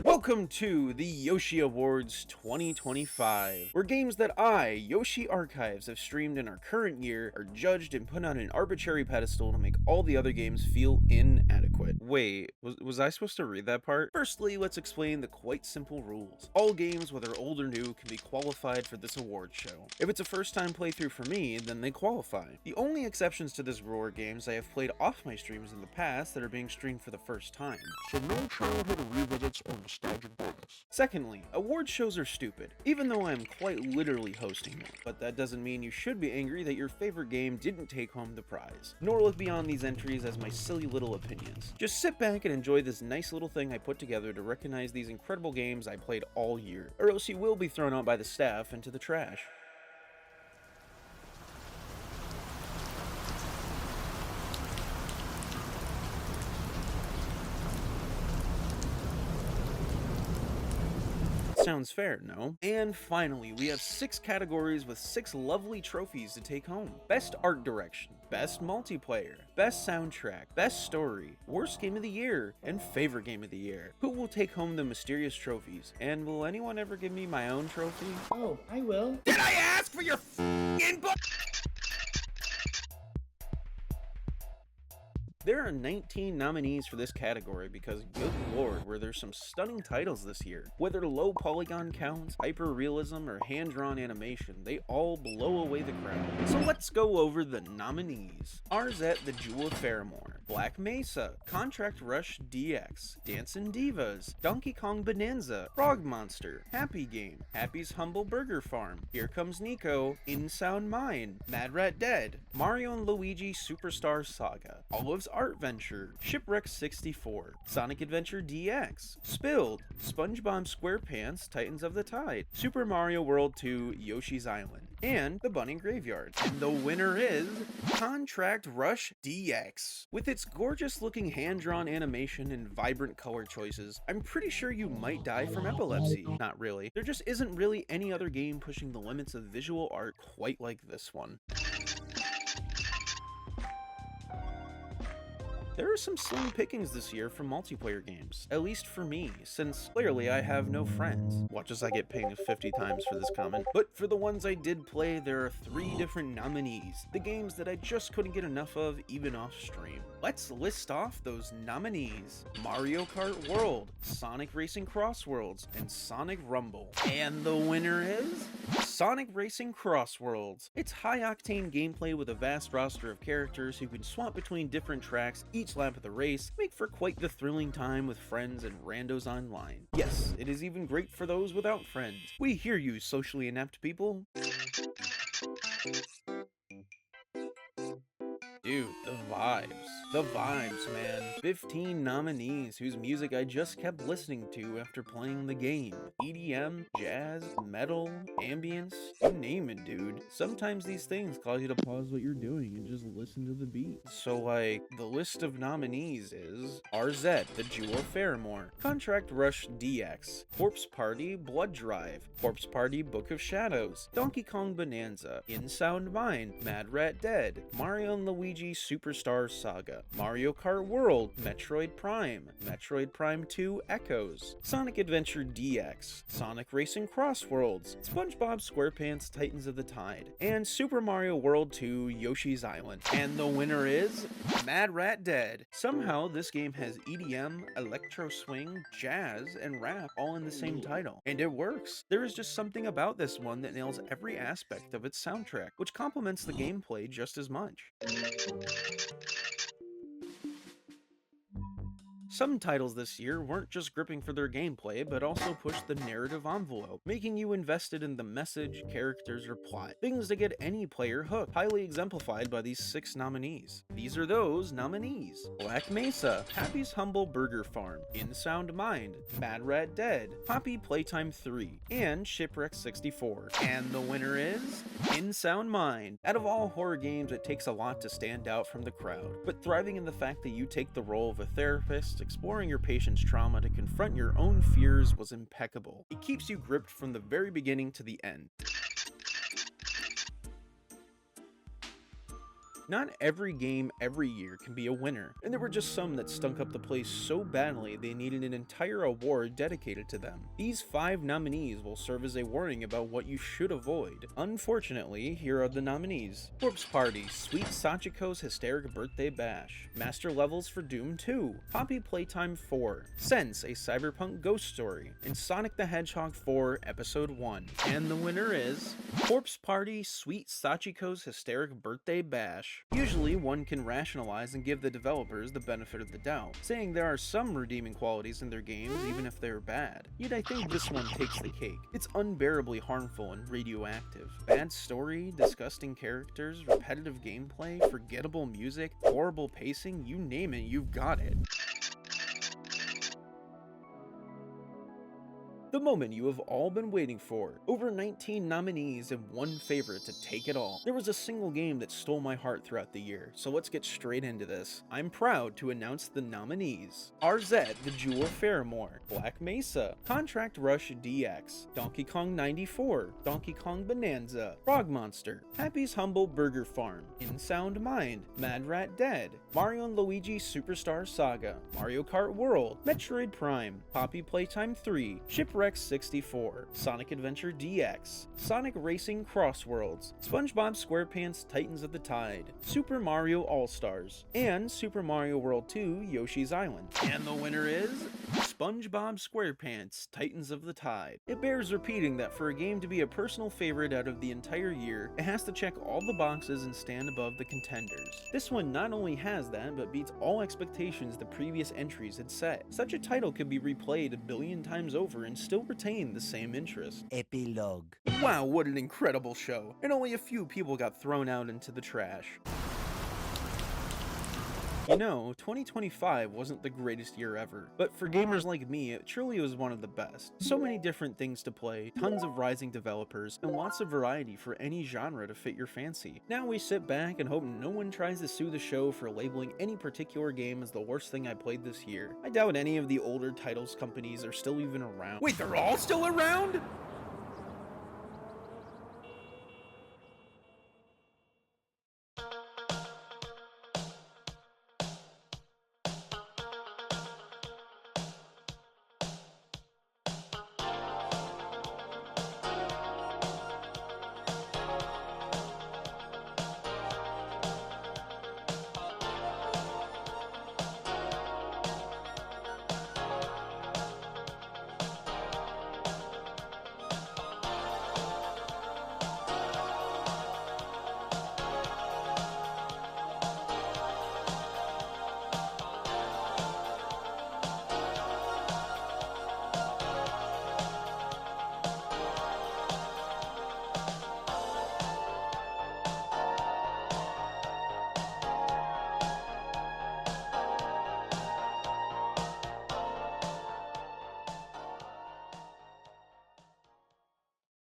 Welcome to the Yoshi Awards 2025, where games that Yoshi Archives, have streamed in our current year are judged and put on an arbitrary pedestal to make all the other games feel inadequate. Wait, was I supposed to read that part? Firstly, let's explain the quite simple rules. All games, whether old or new, can be qualified for this award show. If it's a first time playthrough for me, then they qualify. The only exceptions to this rule are games I have played off my streams in the past that are being streamed for the first time. So no childhood revisits or nostalgic bonus. Secondly, award shows are stupid, even though I am quite literally hosting them. But that doesn't mean you should be angry that your favorite game didn't take home the prize. Nor look beyond these entries as my silly little opinions. Just sit back and enjoy this nice little thing I put together to recognize these incredible games I played all year, or else you will be thrown out by the staff into the trash. Sounds fair, no? And finally, we have 6 categories with 6 lovely trophies to take home. Best Art Direction, Best Multiplayer, Best Soundtrack, Best Story, Worst Game of the Year, and Favorite Game of the Year. Who will take home the mysterious trophies? And will anyone ever give me my own trophy? Oh, I will. Did I ask for your input? There are 19 nominees for this category because, good lord, were there some stunning titles this year. Whether low polygon counts, hyper-realism, or hand-drawn animation, they all blow away the crowd. So let's go over the nominees. RZ The Jewel of Fairmore, Black Mesa, Contract Rush DX, Dancin' Divas, Donkey Kong Bonanza, Frog Monster, Happy Game, Happy's Humble Burger Farm, Here Comes Nico, In Sound Mind, Mad Rat Dead, Mario & Luigi Superstar Saga, Olive's Art Venture, Shipwreck 64, Sonic Adventure DX, Spilled, SpongeBob SquarePants Titans of the Tide, Super Mario World 2 Yoshi's Island, and The Bunny Graveyard. And the winner is Contract Rush DX. With its gorgeous looking hand-drawn animation and vibrant color choices, I'm pretty sure you might die from epilepsy. Not really. There just isn't really any other game pushing the limits of visual art quite like this one. There are some slim pickings this year from multiplayer games, at least for me, since clearly I have no friends. Watch as I get pinged 50 times for this comment. But for the ones I did play, there are 3 different nominees, the games that I just couldn't get enough of even off stream. Let's list off those nominees: Mario Kart World, Sonic Racing Cross Worlds, and Sonic Rumble. And the winner is Sonic Racing Cross Worlds. It's high-octane gameplay with a vast roster of characters who can swap between different tracks each lap of the race, make for quite the thrilling time with friends and randos online. Yes, it is even great for those without friends. We hear you, socially inept people. Dude, the vibes. The vibes, man. 15 nominees whose music I just kept listening to after playing the game. EDM, jazz, metal, ambience, you name it, dude. Sometimes these things cause you to pause what you're doing and just listen to the beat. So like, the list of nominees is RZ, The Jewel of Fairmore, Contract Rush DX, Corpse Party Blood Drive, Corpse Party Book of Shadows, Donkey Kong Bonanza, In Sound Mind, Mad Rat Dead, Mario & Luigi Superstar Saga, Mario Kart World, Metroid Prime 2 Echoes, Sonic Adventure DX, Sonic Racing Cross Worlds, SpongeBob SquarePants Titans of the Tide, and Super Mario World 2 Yoshi's Island. And the winner is Mad Rat Dead. Somehow this game has EDM, electro swing, jazz, and rap all in the same title. And it works. There is just something about this one that nails every aspect of its soundtrack, which complements the gameplay just as much. Some titles this year weren't just gripping for their gameplay, but also pushed the narrative envelope, making you invested in the message, characters, or plot. Things to get any player hooked, highly exemplified by these 6 nominees. These are those nominees: Black Mesa, Happy's Humble Burger Farm, In Sound Mind, Mad Rat Dead, Poppy Playtime 3, and Shipwreck 64. And the winner is In Sound Mind. Out of all horror games, it takes a lot to stand out from the crowd, but thriving in the fact that you take the role of a therapist, exploring your patient's trauma to confront your own fears was impeccable. It keeps you gripped from the very beginning to the end. Not every game every year can be a winner, and there were just some that stunk up the place so badly they needed an entire award dedicated to them. These 5 nominees will serve as a warning about what you should avoid. Unfortunately, here are the nominees: Corpse Party, Sweet Sachiko's Hysteric Birthday Bash, Master Levels for Doom 2, Poppy Playtime 4, Sense, a Cyberpunk Ghost Story, and Sonic the Hedgehog 4 Episode 1. And the winner is Corpse Party, Sweet Sachiko's Hysteric Birthday Bash. Usually, one can rationalize and give the developers the benefit of the doubt, saying there are some redeeming qualities in their games even if they're bad. Yet I think this one takes the cake. It's unbearably harmful and radioactive. Bad story, disgusting characters, repetitive gameplay, forgettable music, horrible pacing, you name it, you've got it. The moment you have all been waiting for. Over 19 nominees and one favorite to take it all. There was a single game that stole my heart throughout the year, so let's get straight into this. I'm proud to announce the nominees: RZ, The Jewel of Fairmore, Black Mesa, Contract Rush DX, Donkey Kong 94, Donkey Kong Bonanza, Frog Monster, Happy's Humble Burger Farm, In Sound Mind, Mad Rat Dead, Mario & Luigi Superstar Saga, Mario Kart World, Metroid Prime, Poppy Playtime 3, Shipwreck 64, Sonic Adventure DX, Sonic Racing Crossworlds, SpongeBob SquarePants Titans of the Tide, Super Mario All-Stars, and Super Mario World 2 Yoshi's Island. And the winner is SpongeBob SquarePants Titans of the Tide. It bears repeating that for a game to be a personal favorite out of the entire year, it has to check all the boxes and stand above the contenders. This one not only has that, but beats all expectations the previous entries had set. Such a title could be replayed a billion times over and still retain the same interest. Epilogue. Wow, what an incredible show, and only a few people got thrown out into the trash. You know, 2025 wasn't the greatest year ever, but for gamers like me, it truly was one of the best. So many different things to play, tons of rising developers, and lots of variety for any genre to fit your fancy. Now we sit back and hope no one tries to sue the show for labeling any particular game as the worst thing I played this year. I doubt any of the older titles companies are still even around. Wait, they're all still around?